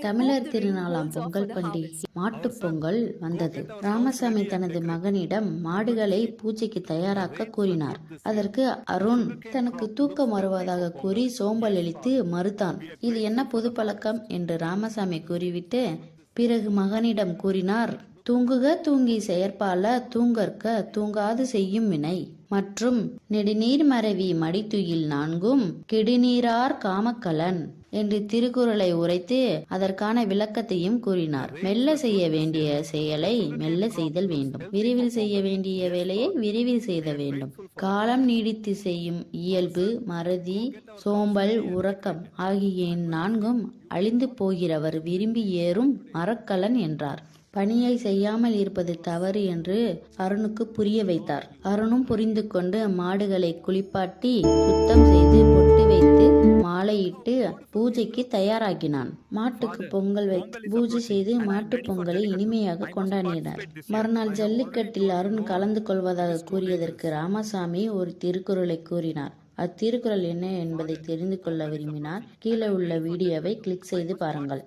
தமிழர் திருநாளாம் பொங்கல் பண்டிகை மாட்டுப் பொங்கல் வந்தது. ராமசாமி தனது மகனிடம் மாடுகளை பூஜைக்கு தயாராக்க கூறினார். அதற்கு அருண் தனக்கு தூக்கம் வருவதாக கூறி சோம்பல் அளித்து மறுத்தான். இது என்ன பொது பழக்கம் என்று ராமசாமி கூறிவிட்டு பிறகு மகனிடம் கூறினார். தூங்குக தூங்கி செயற்பால தூங்கற்க தூங்காது செய்யும் வினை மற்றும் நெடுநீர் மறவி மடித்துயில் நான்கும் கெடுநீரார் காமக்கலன் என்று திருக்குறளை உரைத்து அதற்கான விளக்கத்தையும் கூறினார். மெல்ல செய்ய வேண்டிய செயலை மெல்ல செய்தல் வேண்டும், விரைவில் செய்ய வேண்டிய வேலையை விரைவில் செய்த வேண்டும். காலம் நீடித்து செய்யும் இயல்பு, மறதி, சோம்பல், உறக்கம் ஆகிய நான்கும் அழிந்து போகிறவர் விரும்பி ஏறும் மரக்கலன் என்றார். பணியை செய்யாமல் இருப்பது தவறு என்று அருணுக்கு புரிய வைத்தார். அருணும் புரிந்து கொண்டு மாடுகளை குளிப்பாட்டி சுத்தம் செய்து பொட்டு வைத்து மாலையிட்டு பூஜைக்கு தயாராகினான். மாட்டுக்கு பொங்கல் வைத்து பூஜை செய்து மாட்டு பொங்கலை இனிமையாக கொண்டாடினார். மறுநாள் ஜல்லிக்கட்டில் அருண் கலந்து கொள்வதாக கூறியதற்கு ராமசாமி ஒரு திருக்குறளை கூறினார். அத்திருக்குறள் என்ன என்பதை தெரிந்து கொள்ள விரும்பினார். கீழே உள்ள வீடியோவை கிளிக் செய்து பாருங்கள்.